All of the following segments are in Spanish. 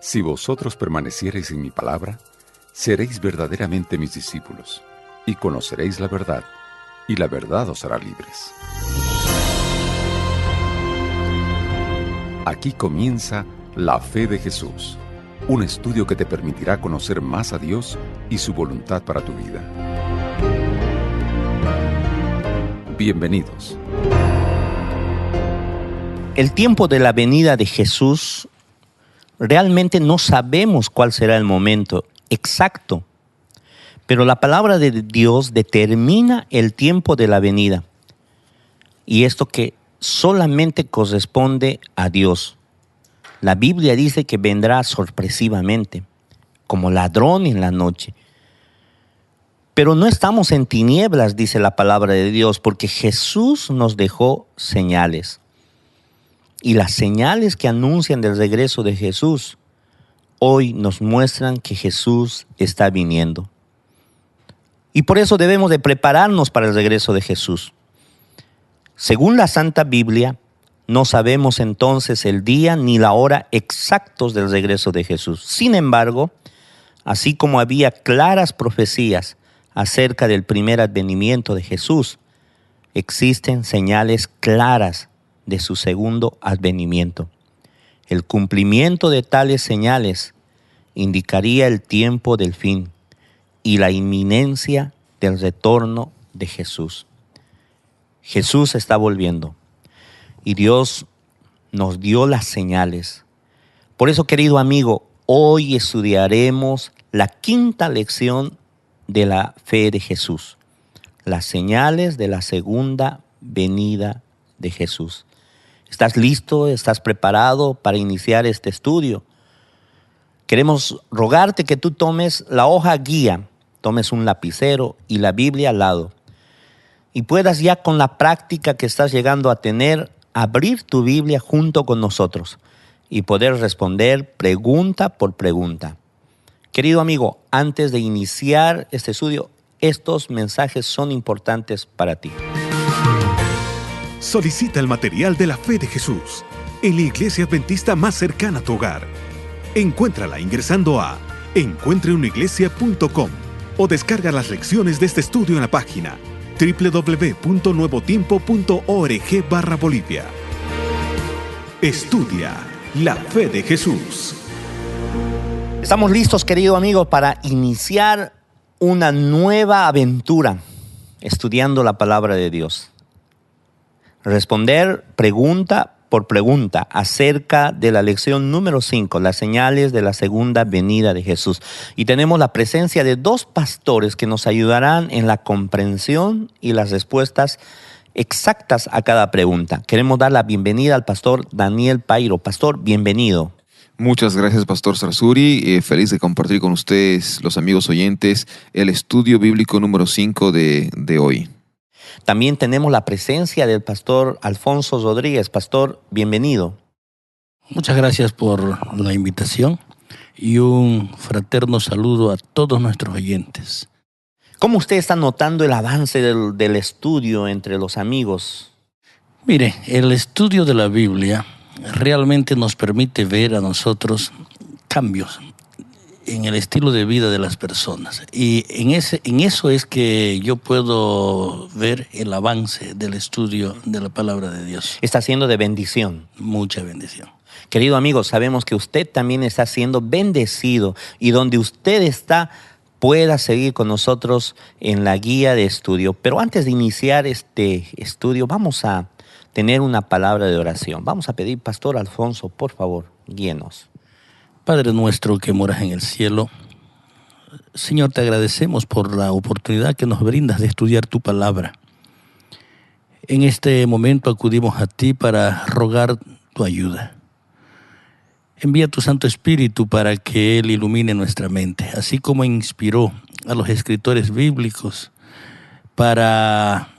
Si vosotros permaneciereis en mi palabra, seréis verdaderamente mis discípulos, y conoceréis la verdad, y la verdad os hará libres. Aquí comienza La Fe de Jesús, un estudio que te permitirá conocer más a Dios y su voluntad para tu vida. Bienvenidos. El tiempo de la venida de Jesús, realmente no sabemos cuál será el momento exacto, pero la palabra de Dios determina el tiempo de la venida. Y esto que solamente corresponde a Dios. La Biblia dice que vendrá sorpresivamente, como ladrón en la noche. Pero no estamos en tinieblas, dice la palabra de Dios, porque Jesús nos dejó señales. Y las señales que anuncian del regreso de Jesús hoy nos muestran que Jesús está viniendo. Y por eso debemos de prepararnos para el regreso de Jesús. Según la Santa Biblia, no sabemos entonces el día ni la hora exactos del regreso de Jesús. Sin embargo, así como había claras profecías acerca del primer advenimiento de Jesús, existen señales claras de su segundo advenimiento. El cumplimiento de tales señales indicaría el tiempo del fin y la inminencia del retorno de Jesús. Jesús está volviendo y Dios nos dio las señales. Por eso, querido amigo, hoy estudiaremos la quinta lección de la fe de Jesús, las señales de la segunda venida de Jesús. ¿Estás listo? ¿Estás preparado para iniciar este estudio? Queremos rogarte que tú tomes la hoja guía, tomes un lapicero y la Biblia al lado, y puedas ya con la práctica que estás llegando a tener, abrir tu Biblia junto con nosotros y poder responder pregunta por pregunta. Querido amigo, antes de iniciar este estudio, estos mensajes son importantes para ti. Solicita el material de la Fe de Jesús en la iglesia adventista más cercana a tu hogar. Encuéntrala ingresando a encuentreunaiglesia.com o descarga las lecciones de este estudio en la página www.nuevotiempo.org/Bolivia. Estudia la Fe de Jesús. Estamos listos, querido amigo, para iniciar una nueva aventura estudiando la palabra de Dios. Responder pregunta por pregunta acerca de la lección número 5, las señales de la segunda venida de Jesús. Y tenemos la presencia de dos pastores que nos ayudarán en la comprensión y las respuestas exactas a cada pregunta. Queremos dar la bienvenida al pastor Daniel Pairo. Pastor, bienvenido. Muchas gracias, Pastor Sarsuri. Feliz de compartir con ustedes, los amigos oyentes, el estudio bíblico número 5 de hoy. También tenemos la presencia del pastor Alfonso Rodríguez. Pastor, bienvenido. Muchas gracias por la invitación y un fraterno saludo a todos nuestros oyentes. ¿Cómo usted está notando el avance del estudio entre los amigos? Mire, el estudio de la Biblia realmente nos permite ver a nosotros cambios en el estilo de vida de las personas. Y en eso es que yo puedo ver el avance del estudio de la palabra de Dios. Está siendo de bendición. Mucha bendición. Querido amigo, sabemos que usted también está siendo bendecido y donde usted está pueda seguir con nosotros en la guía de estudio. Pero antes de iniciar este estudio, vamos a tener una palabra de oración. Vamos a pedir, Pastor Alfonso, por favor, guíenos. Padre nuestro que moras en el cielo, Señor, te agradecemos por la oportunidad que nos brindas de estudiar tu palabra. En este momento acudimos a ti para rogar tu ayuda. Envía tu Santo Espíritu para que Él ilumine nuestra mente, así como inspiró a los escritores bíblicos para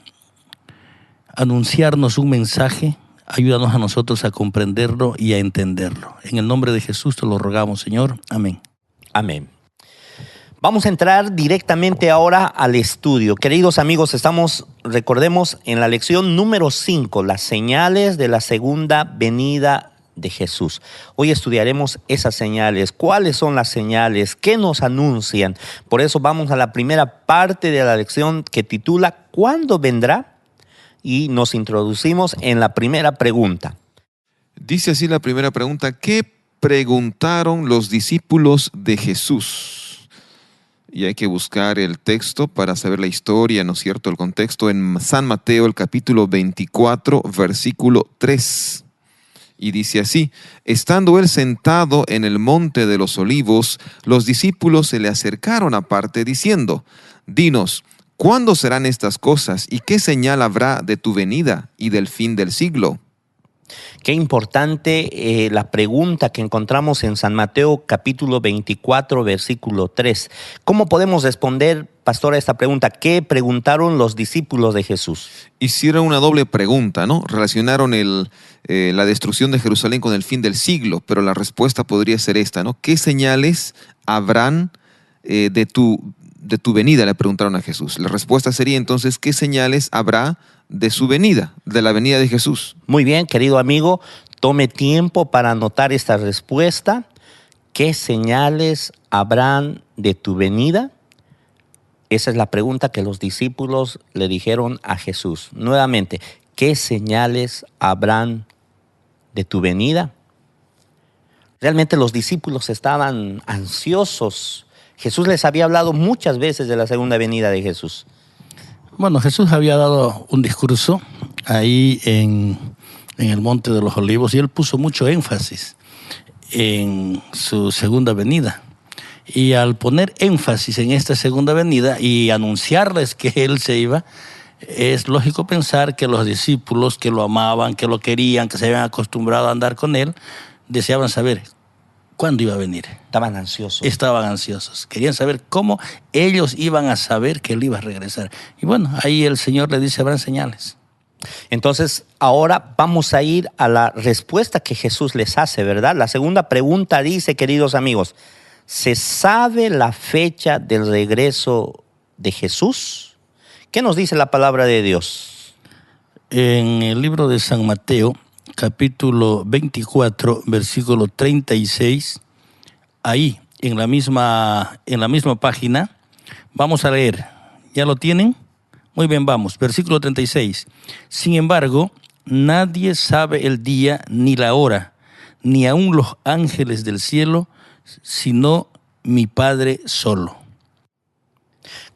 anunciarnos un mensaje. Ayúdanos a nosotros a comprenderlo y a entenderlo. En el nombre de Jesús te lo rogamos, Señor. Amén. Amén. Vamos a entrar directamente ahora al estudio. Queridos amigos, recordemos, en la lección número 5, las señales de la segunda venida de Jesús. Hoy estudiaremos esas señales. ¿Cuáles son las señales? ¿Qué nos anuncian? Por eso vamos a la primera parte de la lección que titula ¿Cuándo vendrá? Y nos introducimos en la primera pregunta. Dice así la primera pregunta: ¿qué preguntaron los discípulos de Jesús? Y hay que buscar el texto para saber la historia, ¿no es cierto? El contexto en San Mateo, el capítulo 24, versículo 3. Y dice así: estando él sentado en el monte de los olivos, los discípulos se le acercaron aparte diciendo: dinos, ¿cuándo serán estas cosas y qué señal habrá de tu venida y del fin del siglo? Qué importante la pregunta que encontramos en San Mateo capítulo 24, versículo 3. ¿Cómo podemos responder, pastor, a esta pregunta? ¿Qué preguntaron los discípulos de Jesús? Hicieron una doble pregunta, ¿no? Relacionaron la destrucción de Jerusalén con el fin del siglo, pero la respuesta podría ser esta, ¿no? ¿Qué señales habrán de tu venida? Le preguntaron a Jesús. La respuesta sería entonces: ¿qué señales habrá de su venida, de la venida de Jesús? Muy bien, querido amigo, tome tiempo para anotar esta respuesta. ¿Qué señales habrán de tu venida? Esa es la pregunta que los discípulos le dijeron a Jesús. Nuevamente, ¿qué señales habrán de tu venida? Realmente los discípulos estaban ansiosos. Jesús les había hablado muchas veces de la segunda venida de Jesús. Bueno, Jesús había dado un discurso ahí en el Monte de los Olivos y él puso mucho énfasis en su segunda venida. Y al poner énfasis en esta segunda venida y anunciarles que él se iba, es lógico pensar que los discípulos que lo amaban, que lo querían, que se habían acostumbrado a andar con él, deseaban saber cuándo iba a venir. Estaban ansiosos. Estaban ansiosos. Querían saber cómo ellos iban a saber que él iba a regresar. Y bueno, ahí el Señor le dice: habrán señales. Entonces, ahora vamos a ir a la respuesta que Jesús les hace, ¿verdad? La segunda pregunta dice, queridos amigos, ¿se sabe la fecha del regreso de Jesús? ¿Qué nos dice la palabra de Dios? En el libro de San Mateo, capítulo 24, versículo 36, ahí, en la misma página, vamos a leer. ¿Ya lo tienen? Muy bien, vamos. Versículo 36. Sin embargo, nadie sabe el día ni la hora, ni aun los ángeles del cielo, sino mi Padre solo.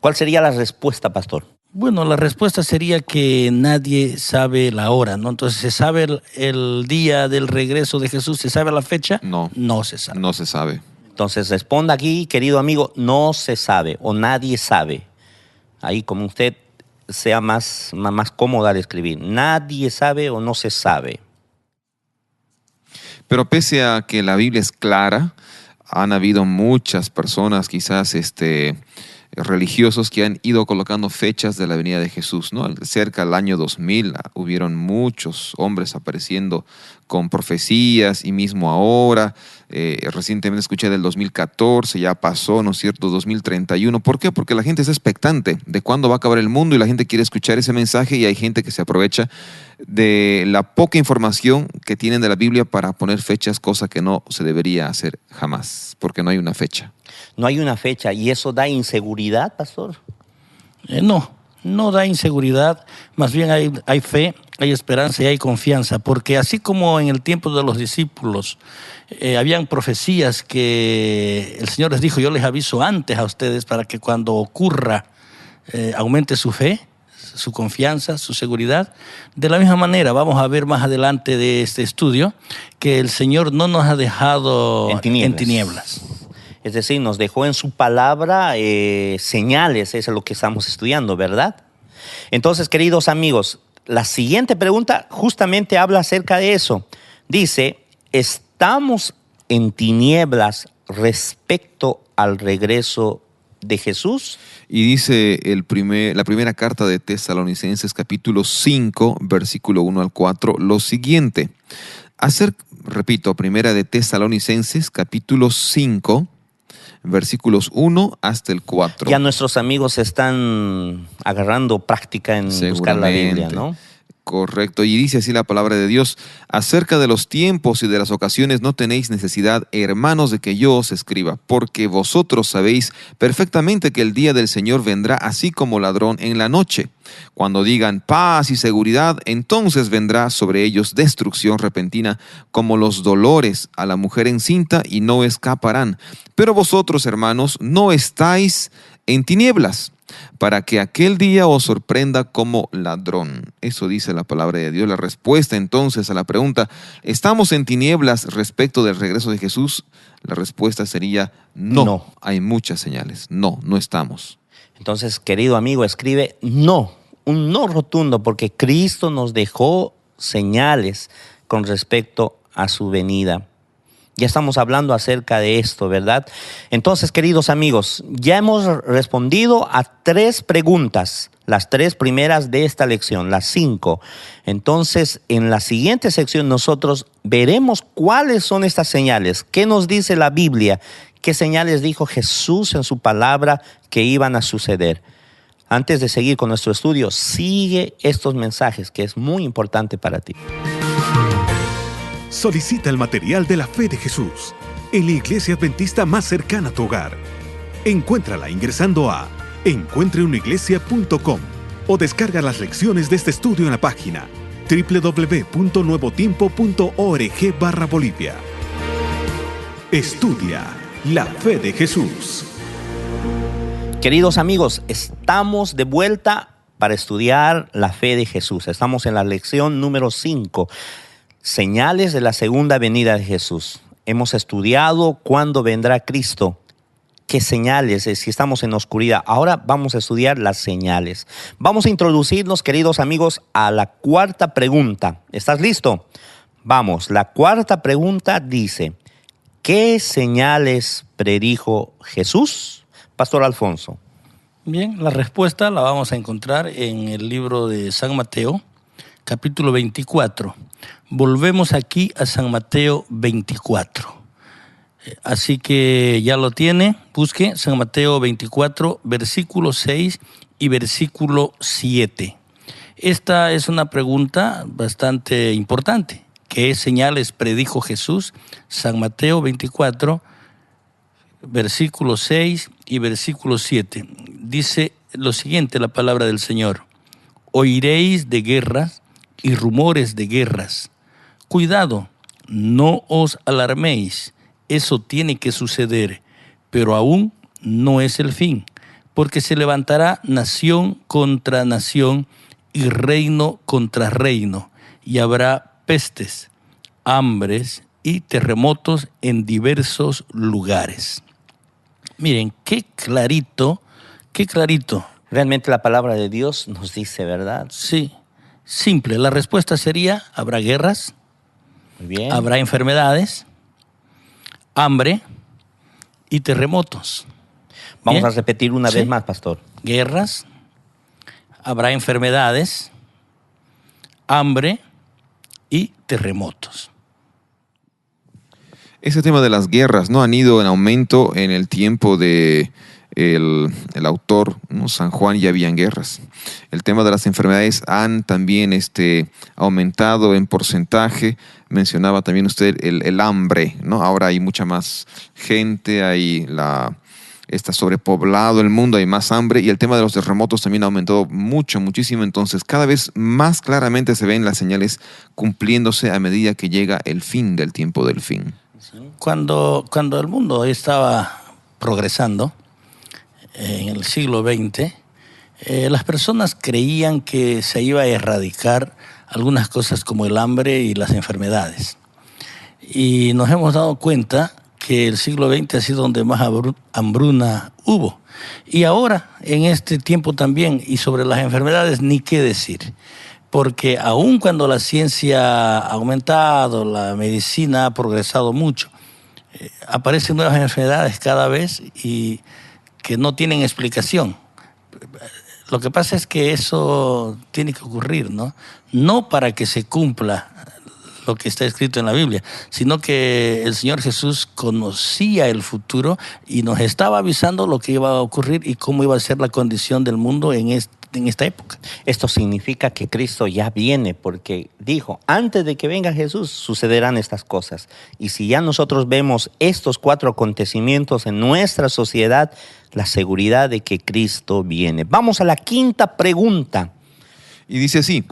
¿Cuál sería la respuesta, pastor? Bueno, la respuesta sería que nadie sabe la hora, ¿no? Entonces, ¿se sabe el día del regreso de Jesús? ¿Se sabe la fecha? No. No se sabe. No se sabe. Entonces, responda aquí, querido amigo, no se sabe o nadie sabe. Ahí, como usted sea más cómoda al escribir. Nadie sabe o no se sabe. Pero pese a que la Biblia es clara, han habido muchas personas, quizás religiosos, que han ido colocando fechas de la venida de Jesús, ¿no? Cerca del año 2000 hubieron muchos hombres apareciendo con profecías, y mismo ahora, recientemente escuché del 2014, ya pasó, ¿no es cierto?, 2031. ¿Por qué? Porque la gente está expectante de cuándo va a acabar el mundo y la gente quiere escuchar ese mensaje, y hay gente que se aprovecha de la poca información que tienen de la Biblia para poner fechas, cosa que no se debería hacer jamás, porque no hay una fecha. No hay una fecha, y eso da inseguridad, pastor. No da inseguridad, más bien hay fe, hay esperanza y hay confianza, porque así como en el tiempo de los discípulos habían profecías que el Señor les dijo: yo les aviso antes a ustedes para que cuando ocurra aumente su fe, su confianza, su seguridad. De la misma manera, vamos a ver más adelante de este estudio que el Señor no nos ha dejado en tinieblas. Es decir, nos dejó en su palabra señales, eso es lo que estamos estudiando, ¿verdad? Entonces, queridos amigos, la siguiente pregunta justamente habla acerca de eso. Dice, ¿estamos en tinieblas respecto al regreso de Jesús? Y dice la primera carta de Tesalonicenses, capítulo 5, versículo 1 al 4, lo siguiente. Primera de Tesalonicenses, capítulo 5, versículos 1 hasta el 4. Ya nuestros amigos están agarrando práctica en buscar la Biblia, ¿no? Correcto. Y dice así la palabra de Dios: acerca de los tiempos y de las ocasiones no tenéis necesidad, hermanos, de que yo os escriba, porque vosotros sabéis perfectamente que el día del Señor vendrá así como ladrón en la noche. Cuando digan paz y seguridad, entonces vendrá sobre ellos destrucción repentina, como los dolores a la mujer encinta, y no escaparán. Pero vosotros, hermanos, no estáis en tinieblas, para que aquel día os sorprenda como ladrón. Eso dice la palabra de Dios. La respuesta entonces a la pregunta, ¿estamos en tinieblas respecto del regreso de Jesús? La respuesta sería no. No. Hay muchas señales. No, no estamos. Entonces, querido amigo, escribe no, un no rotundo, porque Cristo nos dejó señales con respecto a su venida. Ya estamos hablando acerca de esto, ¿verdad? Entonces, queridos amigos, ya hemos respondido a 3 preguntas, las 3 primeras de esta lección, las 5. Entonces, en la siguiente sección nosotros veremos cuáles son estas señales, qué nos dice la Biblia, qué señales dijo Jesús en su palabra que iban a suceder. Antes de seguir con nuestro estudio, sigue estos mensajes que es muy importante para ti. Solicita el material de la fe de Jesús en la iglesia adventista más cercana a tu hogar. Encuéntrala ingresando a encuentreunaiglesia.com o descarga las lecciones de este estudio en la página www.nuevotiempo.org/Bolivia. Estudia la fe de Jesús. Queridos amigos, estamos de vuelta para estudiar la fe de Jesús. Estamos en la lección número 5. Señales de la segunda venida de Jesús. Hemos estudiado cuándo vendrá Cristo, qué señales, si estamos en oscuridad. Ahora vamos a estudiar las señales. Vamos a introducirnos, queridos amigos, a la 4ª pregunta. ¿Estás listo? Vamos, la 4ª pregunta dice: ¿qué señales predijo Jesús? Pastor Alfonso. Bien, la respuesta la vamos a encontrar en el libro de San Mateo, capítulo 24. Volvemos aquí a San Mateo 24. Así que ya lo tiene, busque San Mateo 24, versículo 6 y versículo 7. Esta es una pregunta bastante importante. ¿Qué señales predijo Jesús? San Mateo 24, versículo 6 y versículo 7. Dice lo siguiente la palabra del Señor: oiréis de guerras y rumores de guerras. Cuidado, no os alarméis, eso tiene que suceder, pero aún no es el fin, porque se levantará nación contra nación y reino contra reino, y habrá pestes, hambres y terremotos en diversos lugares. Miren, qué clarito. Realmente la palabra de Dios nos dice, ¿verdad? Sí, simple. La respuesta sería: habrá guerras, Muy bien. habrá enfermedades, hambre y terremotos. Vamos Bien. a repetir una Sí. vez más, pastor. Guerras, habrá enfermedades, hambre y terremotos. Ese tema de las guerras no han ido en aumento en el tiempo de el autor, ¿no? San Juan. Ya habían guerras. El tema de las enfermedades han también aumentado en porcentaje. Mencionaba también usted el hambre, ¿no? Ahora hay mucha más gente, está sobrepoblado el mundo, hay más hambre, y el tema de los terremotos también ha aumentado muchísimo. Entonces, cada vez más claramente se ven las señales cumpliéndose a medida que llega el fin del tiempo del fin. Cuando el mundo estaba progresando en el siglo XX, las personas creían que se iba a erradicar algunas cosas como el hambre y las enfermedades. Y nos hemos dado cuenta que el siglo XX ha sido donde más hambruna hubo. Y ahora, en este tiempo también, y sobre las enfermedades, ni qué decir. Porque aun cuando la ciencia ha aumentado, la medicina ha progresado mucho, aparecen nuevas enfermedades cada vez y que no tienen explicación. Lo que pasa es que eso tiene que ocurrir, ¿no? No para que se cumpla lo que está escrito en la Biblia, sino que el Señor Jesús conocía el futuro y nos estaba avisando lo que iba a ocurrir y cómo iba a ser la condición del mundo en en esta época. Esto significa que Cristo ya viene, porque dijo, antes de que venga Jesús sucederán estas cosas. Y si ya nosotros vemos estos 4 acontecimientos en nuestra sociedad, la seguridad de que Cristo viene. Vamos a la 5ª pregunta. Y dice así,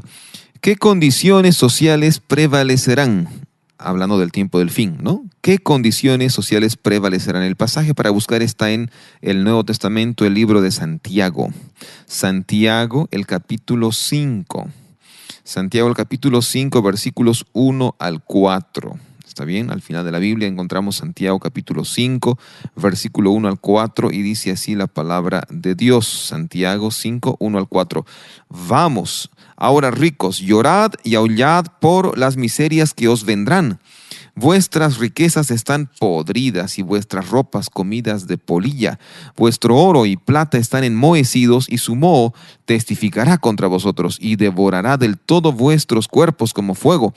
¿qué condiciones sociales prevalecerán? Hablando del tiempo del fin, ¿no? ¿Qué condiciones sociales prevalecerán? El pasaje para buscar está en el Nuevo Testamento, el libro de Santiago. Santiago, el capítulo 5. Santiago, el capítulo 5, versículos 1 al 4. ¿Está bien? Al final de la Biblia encontramos Santiago, capítulo 5, versículo 1 al 4, y dice así la palabra de Dios. Santiago 5, 1 al 4. Vamos, ahora ricos, llorad y aullad por las miserias que os vendrán. Vuestras riquezas están podridas y vuestras ropas comidas de polilla. Vuestro oro y plata están enmohecidos y su moho testificará contra vosotros y devorará del todo vuestros cuerpos como fuego.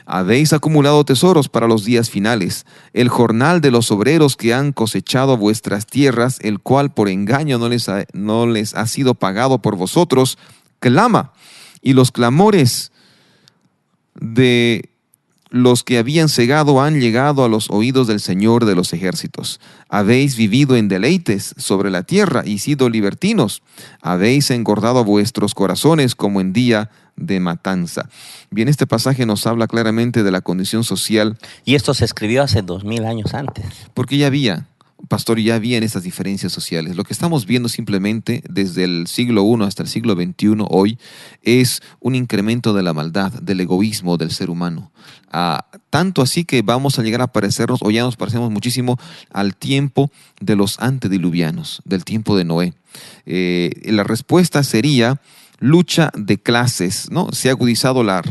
Habéis acumulado tesoros para los días finales, el jornal de los obreros que han cosechado vuestras tierras, el cual por engaño no les ha sido pagado por vosotros, clama, y los clamores de los que habían cegado han llegado a los oídos del Señor de los ejércitos. Habéis vivido en deleites sobre la tierra y sido libertinos. Habéis engordado vuestros corazones como en día de matanza. Bien, este pasaje nos habla claramente de la condición social. Y esto se escribió hace 2000 años antes. Porque ya había, pastor, ya habían estas diferencias sociales. Lo que estamos viendo simplemente desde el siglo I hasta el siglo XXI hoy es un incremento de la maldad, del egoísmo del ser humano. Tanto así que vamos a llegar a parecernos, o ya nos parecemos muchísimo al tiempo de los antediluvianos, del tiempo de Noé. La respuesta sería lucha de clases, ¿no? Se ha agudizado la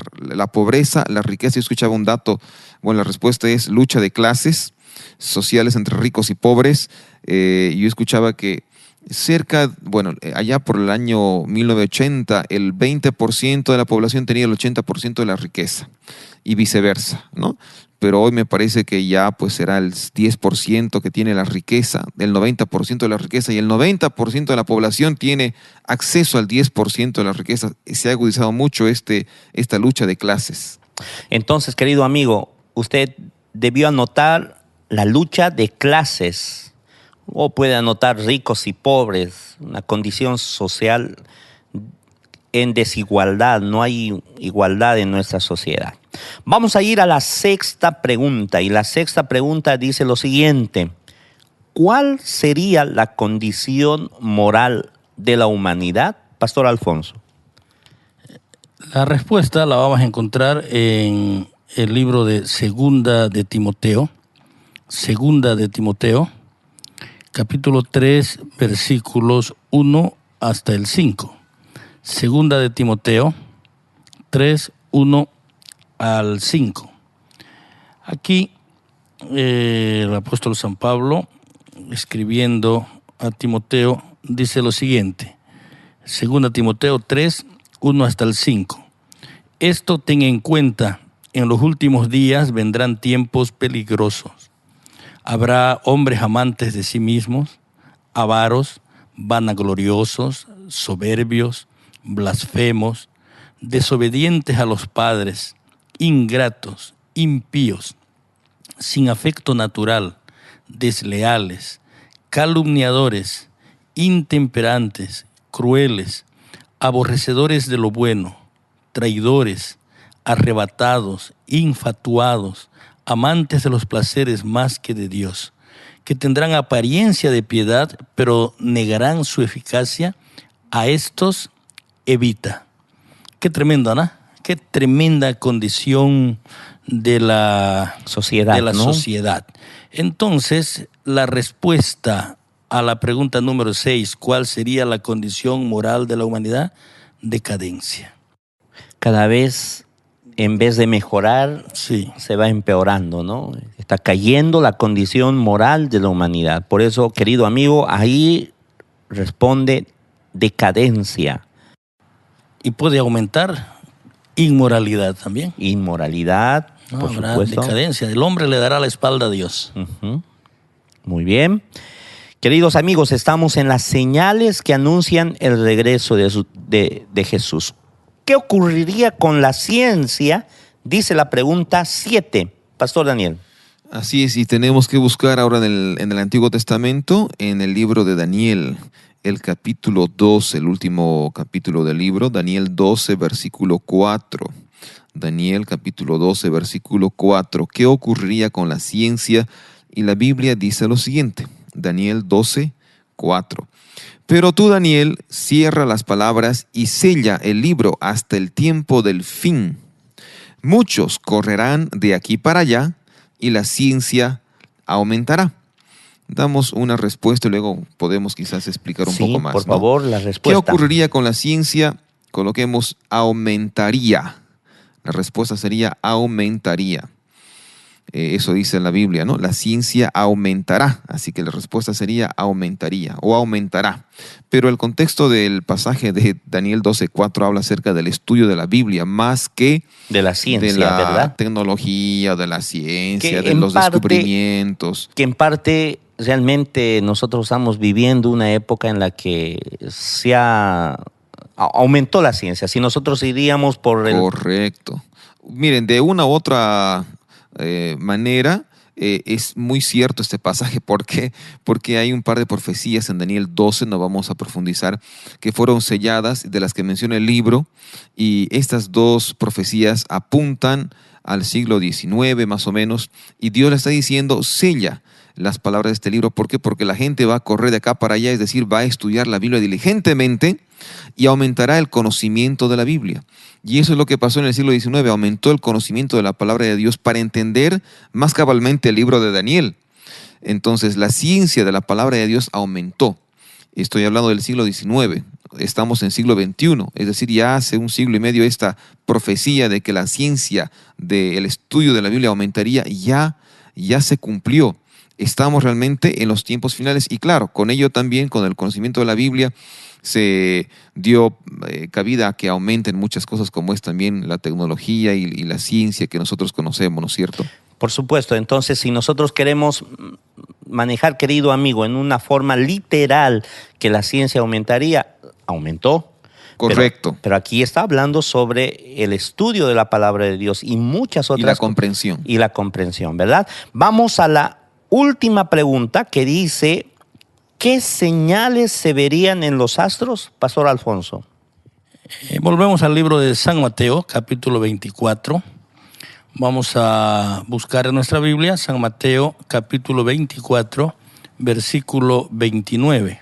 pobreza, la riqueza. Yo escuchaba un dato, bueno, la respuesta es lucha de clases sociales entre ricos y pobres. Yo escuchaba que allá por el año 1980, el 20% de la población tenía el 80% de la riqueza y viceversa, ¿no? Pero hoy me parece que ya pues será el 10% que tiene la riqueza, el 90% de la riqueza, y el 90% de la población tiene acceso al 10% de la riqueza. Se ha agudizado mucho esta lucha de clases. Entonces, querido amigo, usted debió anotar la lucha de clases, o puede anotar ricos y pobres, una condición social en desigualdad. No hay igualdad en nuestra sociedad. Vamos a ir a la 6ª pregunta, y la 6ª pregunta dice lo siguiente: ¿cuál sería la condición moral de la humanidad, Pastor Alfonso? La respuesta la vamos a encontrar en el libro de Segunda de Timoteo, capítulo 3, versículos 1 hasta el 5. Segunda de Timoteo 3, 1 al 5. Aquí el apóstol San Pablo, escribiendo a Timoteo, dice lo siguiente. Segunda Timoteo 3, 1 hasta el 5. Esto ten en cuenta, en los últimos días vendrán tiempos peligrosos. Habrá hombres amantes de sí mismos, avaros, vanagloriosos, soberbios, blasfemos, desobedientes a los padres, ingratos, impíos, sin afecto natural, desleales, calumniadores, intemperantes, crueles, aborrecedores de lo bueno, traidores, arrebatados, infatuados, amantes de los placeres más que de Dios, que tendrán apariencia de piedad, pero negarán su eficacia. A estos evita. Qué tremenda, ¿no? Qué tremenda condición de la sociedad, ¿no? Sociedad. Entonces, la respuesta a la pregunta número 6, ¿cuál sería la condición moral de la humanidad? Decadencia. Cada vez, en vez de mejorar, sí, se va empeorando, ¿no? Está cayendo la condición moral de la humanidad. Por eso, querido amigo, ahí responde decadencia. Y puede aumentar inmoralidad también. Inmoralidad, por supuesto. Decadencia. El hombre le dará la espalda a Dios. Muy bien. Queridos amigos, estamos en las señales que anuncian el regreso de Jesús. ¿Qué ocurriría con la ciencia? Dice la pregunta 7. Pastor Daniel. Así es, y tenemos que buscar ahora en el Antiguo Testamento, en el libro de Daniel, el capítulo 12, el último capítulo del libro, Daniel 12, versículo 4. Daniel capítulo 12, versículo 4. ¿Qué ocurriría con la ciencia? Y la Biblia dice lo siguiente, Daniel 12, 4. Pero tú, Daniel, cierra las palabras y sella el libro hasta el tiempo del fin. Muchos correrán de aquí para allá y la ciencia aumentará. Damos una respuesta y luego podemos quizás explicar un poco más. Por favor, la respuesta. ¿Qué ocurriría con la ciencia? Coloquemos aumentaría. La respuesta sería aumentaría. Eso dice la Biblia, ¿no? La ciencia aumentará. Así que la respuesta sería aumentaría o aumentará. Pero el contexto del pasaje de Daniel 12:4 habla acerca del estudio de la Biblia más que de la ciencia, de la ¿verdad? Tecnología, de la ciencia, de los descubrimientos. Que en parte realmente nosotros estamos viviendo una época en la que aumentó la ciencia. Si nosotros iríamos por el... Correcto. Miren, de una u otra manera, es muy cierto este pasaje. ¿Por qué? Porque hay un par de profecías en Daniel 12, no vamos a profundizar, que fueron selladas, de las que menciona el libro, y estas dos profecías apuntan al siglo XIX más o menos, y Dios le está diciendo, sella las palabras de este libro. ¿Por qué? Porque la gente va a correr de acá para allá, es decir, va a estudiar la Biblia diligentemente y aumentará el conocimiento de la Biblia. Y eso es lo que pasó en el siglo XIX, aumentó el conocimiento de la palabra de Dios para entender más cabalmente el libro de Daniel. Entonces, la ciencia de la palabra de Dios aumentó. Estoy hablando del siglo XIX, estamos en siglo XXI, es decir, ya hace un siglo y medio esta profecía de que la ciencia del estudio de la Biblia aumentaría, ya se cumplió. Estamos realmente en los tiempos finales y claro, con ello también, con el conocimiento de la Biblia, se dio cabida a que aumenten muchas cosas como es también la tecnología y la ciencia que nosotros conocemos, ¿no es cierto? Por supuesto. Entonces, si nosotros queremos manejar, querido amigo, en una forma literal que la ciencia aumentaría, aumentó. Correcto. Pero aquí está hablando sobre el estudio de la palabra de Dios y muchas otras. Y la comprensión. Y la comprensión, ¿verdad? Vamos a la última pregunta que dice, ¿qué señales se verían en los astros, Pastor Alfonso? Volvemos al libro de San Mateo, capítulo 24. Vamos a buscar en nuestra Biblia, San Mateo, capítulo 24, versículo 29.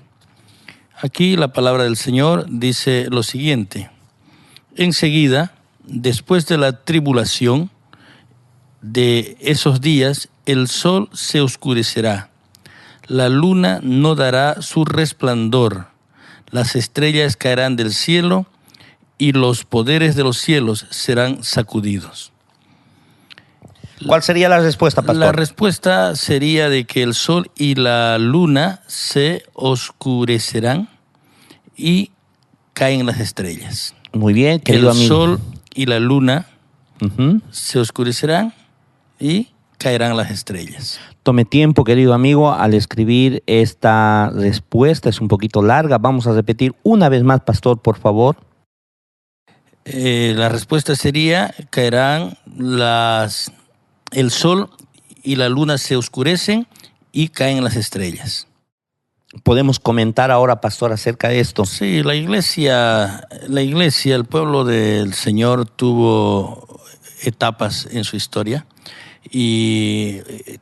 Aquí la palabra del Señor dice lo siguiente. Enseguida, después de la tribulación de esos días, el sol se oscurecerá, la luna no dará su resplandor, las estrellas caerán del cielo y los poderes de los cielos serán sacudidos. ¿Cuál sería la respuesta, pastor? La respuesta sería de que el sol y la luna se oscurecerán y caen las estrellas. Muy bien, querido amigo. El sol y la luna se oscurecerán y caerán las estrellas. Tome tiempo, querido amigo, al escribir esta respuesta. Es un poquito larga. Vamos a repetir una vez más, pastor, por favor. La respuesta sería, caerán el sol y la luna se oscurecen y caen las estrellas. ¿Podemos comentar ahora, pastor, acerca de esto? Sí, la iglesia, el pueblo del Señor tuvo etapas en su historia y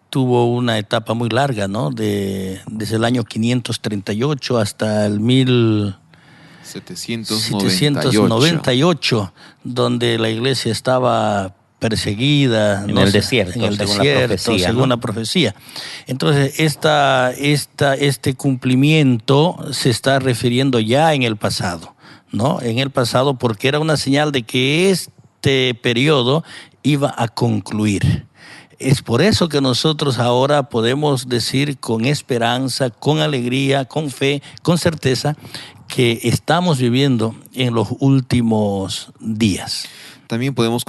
tuvo una etapa muy larga, ¿no? Desde el año 538 hasta el 1798, donde la iglesia estaba perseguida en el desierto, según la profecía. Entonces, este cumplimiento se está refiriendo ya en el pasado, ¿no? En el pasado, porque era una señal de que este periodo iba a concluir. Es por eso que nosotros ahora podemos decir con esperanza, con alegría, con fe, con certeza, que estamos viviendo en los últimos días. También podemos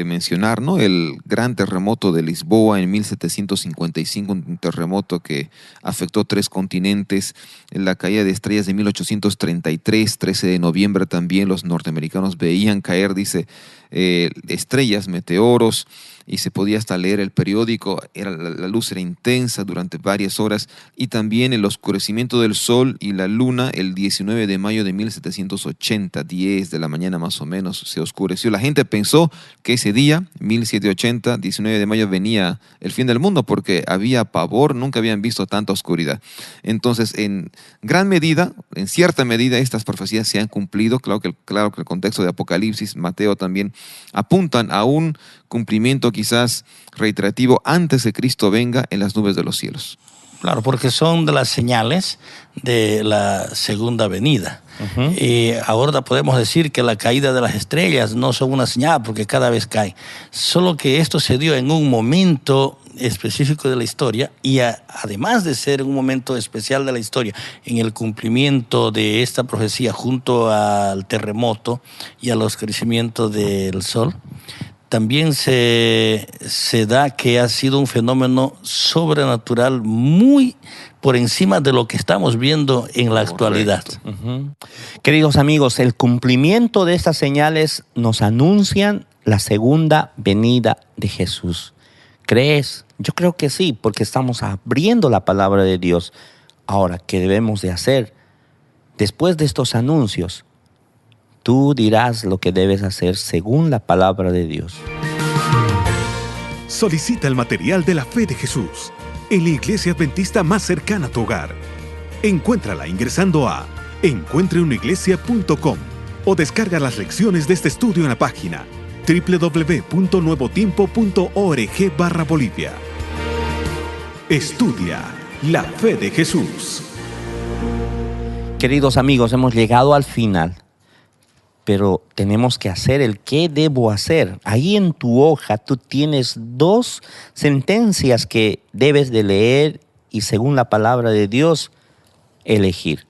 mencionar, ¿no?, el gran terremoto de Lisboa en 1755, un terremoto que afectó 3 continentes, la caída de estrellas de 1833, 13 de noviembre también los norteamericanos veían caer, dice, estrellas, meteoros, y se podía hasta leer el periódico, la luz era intensa durante varias horas, y también el oscurecimiento del sol y la luna el 19 de mayo de 1780, 10 de la mañana más o menos, se oscureció. La gente pensó que ese día, 1780, 19 de mayo, venía el fin del mundo porque había pavor, nunca habían visto tanta oscuridad. Entonces, en gran medida, en cierta medida, estas profecías se han cumplido. Claro que el contexto de Apocalipsis, Mateo también, apuntan a un cumplimiento quizás reiterativo antes de Cristo venga en las nubes de los cielos. Claro, porque son de las señales de la segunda venida. Uh-huh. Y ahora podemos decir que la caída de las estrellas no son una señal porque cada vez caen. Solo que esto se dio en un momento específico de la historia y además de ser un momento especial de la historia, en el cumplimiento de esta profecía junto al terremoto y al oscurecimiento del sol, también se da que ha sido un fenómeno sobrenatural muy por encima de lo que estamos viendo en la actualidad. Uh-huh. Queridos amigos, el cumplimiento de estas señales nos anuncian la segunda venida de Jesús. ¿Crees? Yo creo que sí, porque estamos abriendo la palabra de Dios. Ahora, ¿qué debemos de hacer? Después de estos anuncios, tú dirás lo que debes hacer según la palabra de Dios. Solicita el material de la fe de Jesús en la iglesia adventista más cercana a tu hogar. Encuéntrala ingresando a encuentreunaiglesia.com o descarga las lecciones de este estudio en la página www.nuevotiempo.org/Bolivia. Estudia la fe de Jesús. Queridos amigos, hemos llegado al final. Pero tenemos que hacer el qué debo hacer. Ahí en tu hoja tú tienes 2 sentencias que debes de leer y según la palabra de Dios elegir.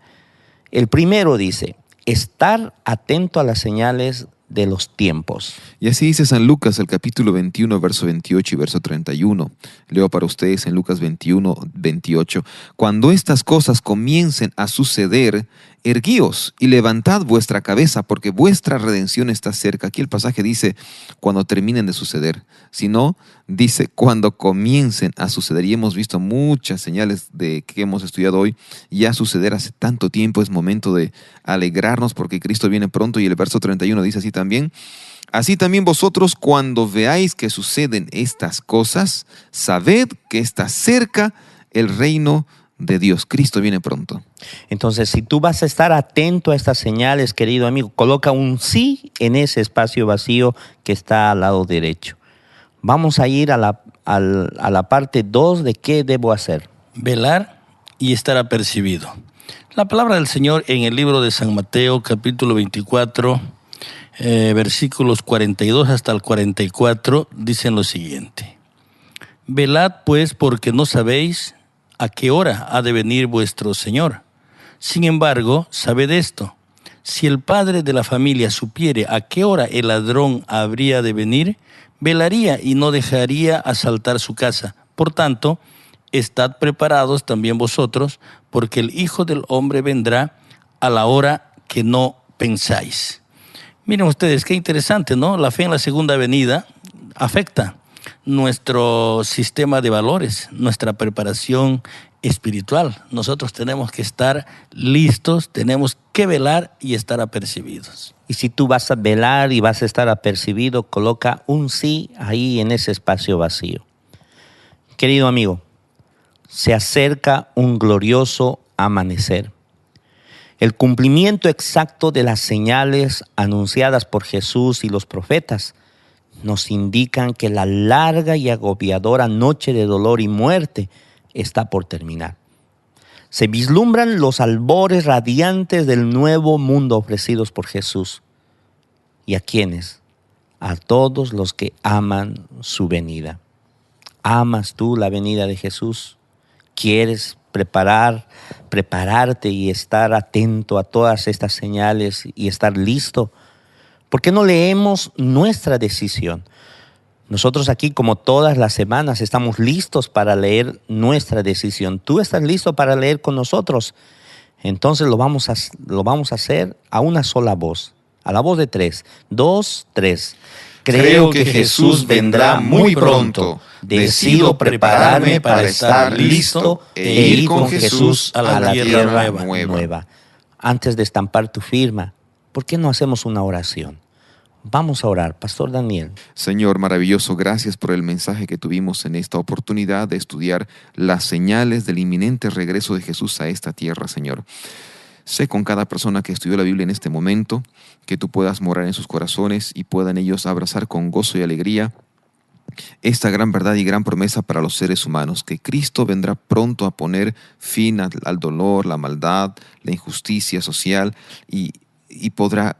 El primero dice, estar atento a las señales de los tiempos. Y así dice San Lucas, el capítulo 21, verso 28 y verso 31. Leo para ustedes en Lucas 21, 28. Cuando estas cosas comiencen a suceder, erguíos y levantad vuestra cabeza, porque vuestra redención está cerca. Aquí el pasaje dice cuando terminen de suceder, sino dice cuando comiencen a suceder. Y hemos visto muchas señales de que hemos estudiado hoy ya suceder hace tanto tiempo. Es momento de alegrarnos porque Cristo viene pronto. Y el verso 31 dice así también: así también vosotros, cuando veáis que suceden estas cosas, sabed que está cerca el reino de Dios. Cristo viene pronto. Entonces, si tú vas a estar atento a estas señales, querido amigo, coloca un sí en ese espacio vacío que está al lado derecho. Vamos a ir a la parte 2 de qué debo hacer. Velar y estar apercibido. La palabra del Señor en el libro de San Mateo, capítulo 24, versículos 42 hasta el 44, dicen lo siguiente: velad pues, porque no sabéis a qué hora ha de venir vuestro Señor. Sin embargo, sabed esto: si el padre de la familia supiere a qué hora el ladrón habría de venir, velaría y no dejaría asaltar su casa. Por tanto, estad preparados también vosotros, porque el Hijo del Hombre vendrá a la hora que no pensáis. Miren ustedes, qué interesante, ¿no? La fe en la segunda venida afecta nuestro sistema de valores, nuestra preparación espiritual. Nosotros tenemos que estar listos, tenemos que velar y estar apercibidos. Y si tú vas a velar y vas a estar apercibido, coloca un sí ahí en ese espacio vacío. Querido amigo, se acerca un glorioso amanecer. El cumplimiento exacto de las señales anunciadas por Jesús y los profetas nos indican que la larga y agobiadora noche de dolor y muerte está por terminar. Se vislumbran los albores radiantes del nuevo mundo ofrecidos por Jesús. ¿Y a quiénes? A todos los que aman su venida. ¿Amas tú la venida de Jesús? ¿Quieres prepararte y estar atento a todas estas señales y estar listo ¿Por qué no leemos nuestra decisión? Nosotros aquí, como todas las semanas, estamos listos para leer nuestra decisión. ¿Tú estás listo para leer con nosotros? Entonces lo vamos a hacer a una sola voz, a la voz de 3. 2, 3. Creo que Jesús vendrá muy pronto. Decido prepararme para estar listo e ir con Jesús a la tierra nueva. Antes de estampar tu firma, ¿por qué no hacemos una oración? Vamos a orar, Pastor Daniel. Señor maravilloso, gracias por el mensaje que tuvimos en esta oportunidad de estudiar las señales del inminente regreso de Jesús a esta tierra, Señor. Sé con cada persona que estudió la Biblia en este momento, que tú puedas morar en sus corazones y puedan ellos abrazar con gozo y alegría esta gran verdad y gran promesa para los seres humanos, que Cristo vendrá pronto a poner fin al dolor, la maldad, la injusticia social y podrá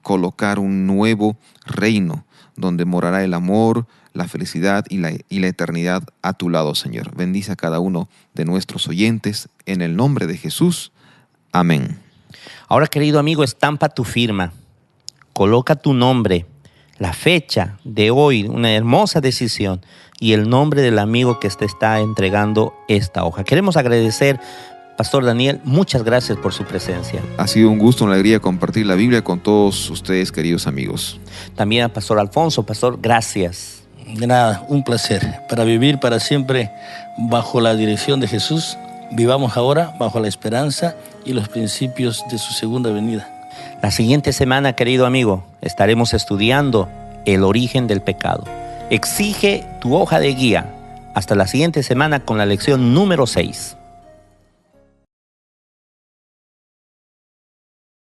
colocar un nuevo reino donde morará el amor, la felicidad y la eternidad a tu lado, Señor. Bendice a cada uno de nuestros oyentes en el nombre de Jesús. Amén. Ahora, querido amigo, estampa tu firma, coloca tu nombre, la fecha de hoy, una hermosa decisión y el nombre del amigo que te está entregando esta hoja. Queremos agradecer, Pastor Daniel, muchas gracias por su presencia. Ha sido un gusto, una alegría compartir la Biblia con todos ustedes, queridos amigos. También a Pastor Alfonso. Pastor, gracias. De nada, un placer. Para vivir para siempre bajo la dirección de Jesús, vivamos ahora bajo la esperanza y los principios de su segunda venida. La siguiente semana, querido amigo, estaremos estudiando el origen del pecado. Exige tu hoja de guía. Hasta la siguiente semana con la lección número 6.